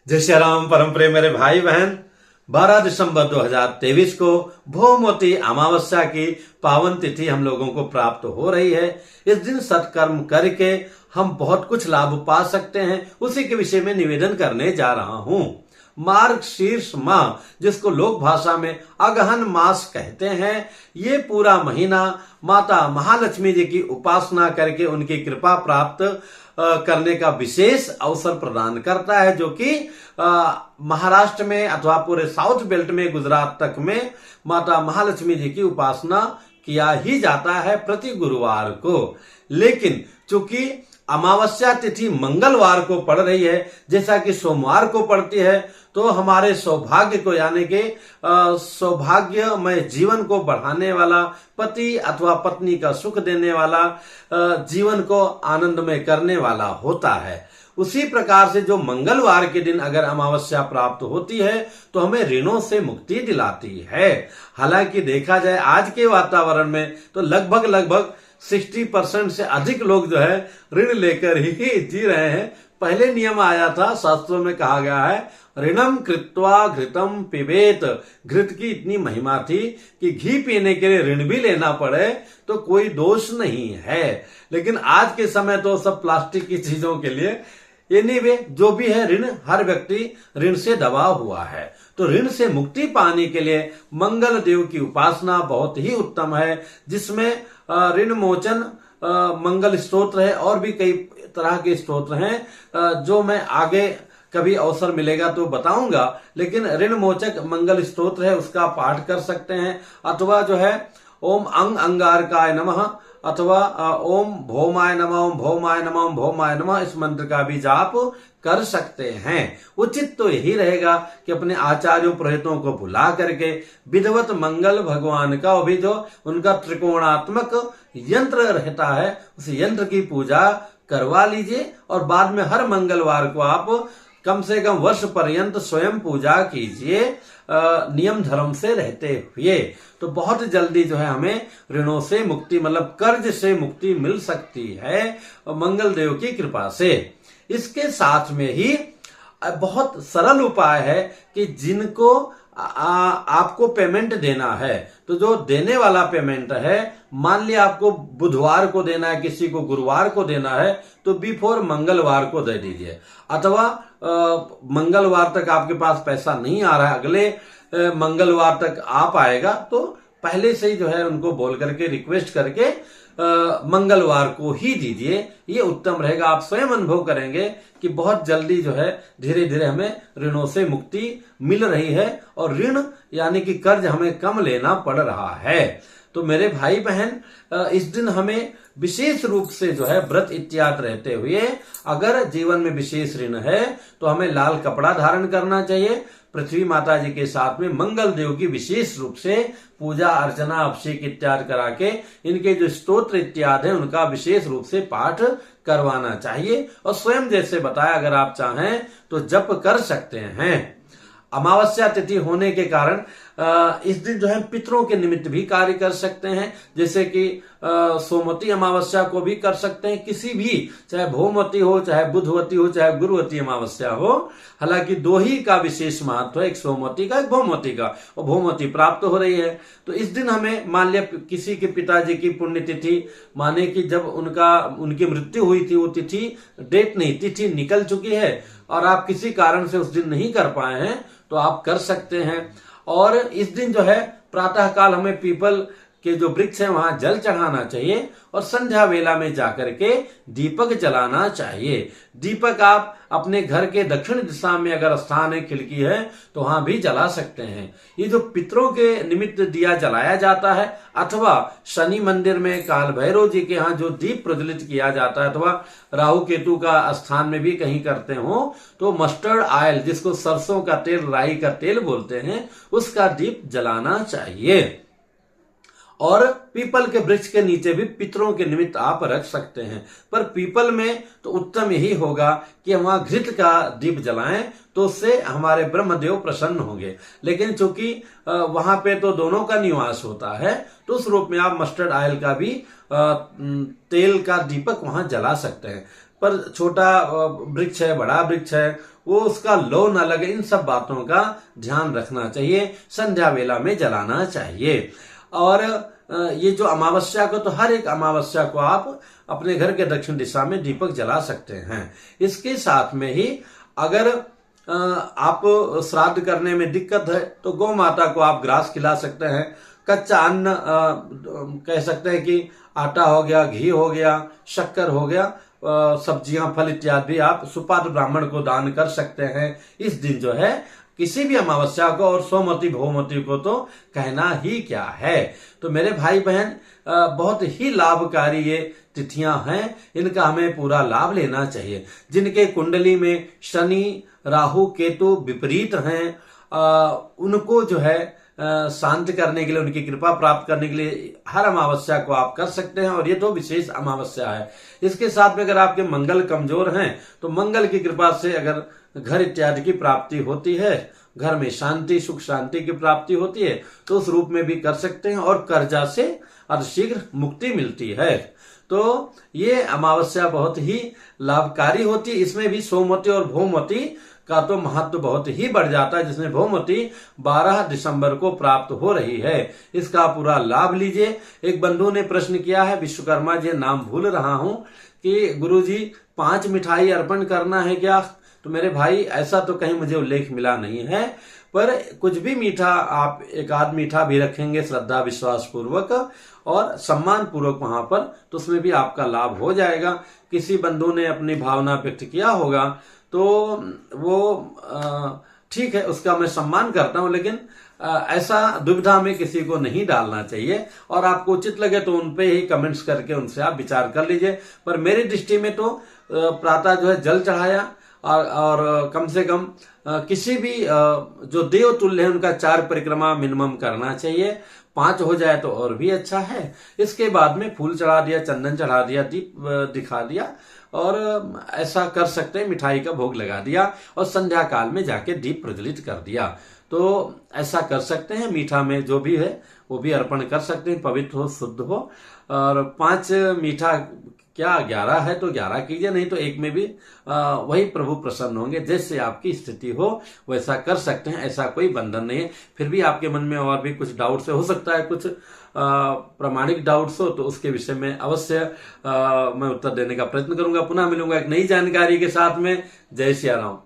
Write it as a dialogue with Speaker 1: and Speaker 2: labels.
Speaker 1: जय श्री राम। परम प्रिय मेरे भाई बहन, 12 दिसंबर 2023 को भौमवती अमावस्या की पावन तिथि हम लोगों को प्राप्त हो रही है। इस दिन सत्कर्म करके हम बहुत कुछ लाभ पा सकते हैं, उसी के विषय में निवेदन करने जा रहा हूं। मार्गशीर्ष माह, जिसको लोक भाषा में अगहन मास कहते हैं, ये पूरा महीना माता महालक्ष्मी जी की उपासना करके उनकी कृपा प्राप्त करने का विशेष अवसर प्रदान करता है, जो कि महाराष्ट्र में अथवा पूरे साउथ बेल्ट में, गुजरात तक में माता महालक्ष्मी जी की उपासना किया ही जाता है प्रति गुरुवार को। लेकिन चूंकि अमावस्या तिथि मंगलवार को पड़ रही है, जैसा कि सोमवार को पड़ती है, तो हमारे सौभाग्य को यानी कि सौभाग्यमय जीवन को बढ़ाने वाला, पति अथवा पत्नी का सुख देने वाला, जीवन को आनंदमय करने वाला होता है। उसी प्रकार से जो मंगलवार के दिन अगर अमावस्या प्राप्त होती है तो हमें ऋणों से मुक्ति दिलाती है। हालांकि देखा जाए आज के वातावरण में तो लगभग 60% से अधिक लोग जो है ऋण लेकर ही जी रहे हैं। पहले नियम आया था, शास्त्रों में कहा गया है ऋणम कृत्वा घृतम पिबेत। घृत की इतनी महिमा थी कि घी पीने के लिए ऋण भी लेना पड़े तो कोई दोष नहीं है। लेकिन आज के समय तो सब प्लास्टिक की चीजों के लिए, एनीवे जो भी है, ऋण, हर व्यक्ति ऋण से दबा हुआ है। तो ऋण से मुक्ति पाने के लिए मंगल देव की उपासना बहुत ही उत्तम है, जिसमें ऋण मोचन मंगल स्तोत्र है और भी कई तरह के स्तोत्र हैं, जो मैं आगे कभी अवसर मिलेगा तो बताऊंगा। लेकिन ऋण मोचक मंगल स्तोत्र है, उसका पाठ कर सकते हैं, अथवा जो है ओम अंग अंगारकाय नमः, अथवा ओम भौमाय नमः, ओम भौमाय नमः, ओम भौमाय नमः, इस मंत्र का भी जाप कर सकते हैं। उचित तो यही रहेगा कि अपने आचार्यों पुरोहितों को बुला करके विधिवत मंगल भगवान का भी जो उनका त्रिकोणात्मक यंत्र रहता है, उस यंत्र की पूजा करवा लीजिए और बाद में हर मंगलवार को आप कम से कम वर्ष पर्यंत स्वयं पूजा कीजिए, नियम धर्म से रहते हुए। तो बहुत जल्दी जो है हमें ऋणों से मुक्ति, मतलब कर्ज से मुक्ति मिल सकती है मंगल देव की कृपा से। इसके साथ में ही बहुत सरल उपाय है कि जिनको आपको पेमेंट देना है, तो जो देने वाला पेमेंट है, मान लिया आपको बुधवार को देना है, किसी को गुरुवार को देना है, तो बिफोर मंगलवार को दे दीजिए। अथवा मंगलवार तक आपके पास पैसा नहीं आ रहा है, अगले मंगलवार तक आ पाएगा, तो पहले से ही जो है उनको बोल करके, रिक्वेस्ट करके मंगलवार को ही दीजिए। ये उत्तम रहेगा। आप स्वयं अनुभव करेंगे कि बहुत जल्दी जो है धीरे धीरे हमें ऋणों से मुक्ति मिल रही है और ऋण यानी कि कर्ज हमें कम लेना पड़ रहा है। तो मेरे भाई बहन, इस दिन हमें विशेष रूप से जो है व्रत इत्यादि रहते हुए, अगर जीवन में विशेष ऋण है तो हमें लाल कपड़ा धारण करना चाहिए। पृथ्वी माता जी के साथ में मंगल देव की विशेष रूप से पूजा अर्चना, अभिषेक इत्यादि करा के इनके जो स्तोत्र इत्यादि हैं उनका विशेष रूप से पाठ करवाना चाहिए। और स्वयं जैसे बताया, अगर आप चाहें तो जप कर सकते हैं। अमावस्या तिथि होने के कारण इस दिन जो है पितरों के निमित्त भी कार्य कर सकते हैं, जैसे कि सोमवती अमावस्या को भी कर सकते हैं, किसी भी, चाहे भौमवती हो, चाहे बुधवती हो, चाहे गुरुवती अमावस्या हो। हालांकि दो ही का विशेष महत्व है, एक सोमवती का, एक भौमवती का, और भौमवती प्राप्त हो रही है। तो इस दिन हमें, मान लिया किसी के पिताजी की पुण्यतिथि, माने कि जब उनकी मृत्यु हुई थी, वो तिथि, डेट नहीं, तिथि निकल चुकी है और आप किसी कारण से उस दिन नहीं कर पाए हैं, तो आप कर सकते हैं। और इस दिन जो है प्रातः काल हमें पीपल के जो वृक्ष है वहां जल चढ़ाना चाहिए और संध्या वेला में जाकर के दीपक जलाना चाहिए। दीपक आप अपने घर के दक्षिण दिशा में अगर स्थान है, खिड़की है, तो वहां भी जला सकते हैं। ये जो पितरों के निमित्त दिया जलाया जाता है, अथवा शनि मंदिर में काल भैरव जी के यहाँ जो दीप प्रज्वलित किया जाता है, अथवा राहु केतु का स्थान में भी कहीं करते हो, तो मस्टर्ड ऑयल, जिसको सरसों का तेल, राई का तेल बोलते हैं, उसका दीप जलाना चाहिए। और पीपल के वृक्ष के नीचे भी पितरों के निमित्त आप रख सकते हैं। पर पीपल में तो उत्तम यही होगा कि वहां घृत का दीप जलाएं, तो उससे हमारे ब्रह्मदेव प्रसन्न होंगे। लेकिन चूंकि वहां पे तो दोनों का निवास होता है, तो उस रूप में आप मस्टर्ड ऑयल का भी तेल का दीपक वहां जला सकते हैं। पर छोटा वृक्ष है, बड़ा वृक्ष है, वो उसका लो न लगे, इन सब बातों का ध्यान रखना चाहिए। संध्या वेला में जलाना चाहिए। और ये जो अमावस्या को, तो हर एक अमावस्या को आप अपने घर के दक्षिण दिशा में दीपक जला सकते हैं। इसके साथ में ही अगर आप श्राद्ध करने में दिक्कत है तो गौ माता को आप ग्रास खिला सकते हैं। कच्चा अन्न कह सकते हैं कि आटा हो गया, घी हो गया, शक्कर हो गया, सब्जियां, फल इत्यादि आप सुपात्र ब्राह्मण को दान कर सकते हैं। इस दिन जो है किसी भी अमावस्या को, और सोमवती भौमवती को तो कहना ही क्या है। तो मेरे भाई बहन, बहुत ही लाभकारी ये तिथियां हैं, इनका हमें पूरा लाभ लेना चाहिए। जिनके कुंडली में शनि, राहु, केतु विपरीत हैं, उनको जो है शांत करने के लिए, उनकी कृपा प्राप्त करने के लिए हर अमावस्या को आप कर सकते हैं। और ये तो विशेष अमावस्या है। इसके साथ में अगर आपके मंगल कमजोर हैं तो मंगल की कृपा से अगर घर इत्यादि की प्राप्ति होती है, घर में शांति, सुख शांति की प्राप्ति होती है, तो उस रूप में भी कर सकते हैं और कर्जा से अतिशीघ्र मुक्ति मिलती है। तो ये अमावस्या बहुत ही लाभकारी होती है। इसमें भी सोमवती और भौमवती का तो महत्व बहुत ही बढ़ जाता है, जिसमें भौमवती 12 दिसंबर को प्राप्त हो रही है। इसका पूरा लाभ लीजिए। एक बंधु ने प्रश्न किया है, विश्वकर्मा जी, नाम भूल रहा हूं, कि गुरुजी 5 मिठाई अर्पण करना है क्या? तो मेरे भाई, ऐसा तो कहीं मुझे उल्लेख मिला नहीं है, पर कुछ भी मीठा आप एक आध मीठा भी रखेंगे श्रद्धा विश्वास पूर्वक और सम्मान पूर्वक वहां पर, तो उसमें भी आपका लाभ हो जाएगा। किसी बंधु ने अपनी भावना व्यक्त किया होगा तो वो ठीक है, उसका मैं सम्मान करता हूं, लेकिन ऐसा दुविधा में किसी को नहीं डालना चाहिए। और आपको उचित लगे तो उनपे ही कमेंट्स करके उनसे आप विचार कर लीजिए। पर मेरी दृष्टि में तो प्रातः जो है जल चढ़ाया और कम से कम किसी भी जो देव तुल्य है उनका 4 परिक्रमा मिनिमम करना चाहिए। 5 हो जाए तो और भी अच्छा है। इसके बाद में फूल चढ़ा दिया, चंदन चढ़ा दिया, दीप दिखा दिया, और ऐसा कर सकते हैं, मिठाई का भोग लगा दिया और संध्या काल में जाके दीप प्रज्वलित कर दिया। तो ऐसा कर सकते हैं। मीठा में जो भी है वो भी अर्पण कर सकते हैं, पवित्र हो, शुद्ध हो। और 5 मीठा क्या 11 है तो 11 कीजिए, नहीं तो एक में भी वही प्रभु प्रसन्न होंगे। जैसे आपकी स्थिति हो वैसा कर सकते हैं, ऐसा कोई बंधन नहीं है। फिर भी आपके मन में और भी कुछ डाउट्स हो सकता है, कुछ प्रामाणिक डाउट्स हो, तो उसके विषय में अवश्य मैं उत्तर देने का प्रयत्न करूंगा। पुनः मिलूंगा एक नई जानकारी के साथ में। जय सिया राम।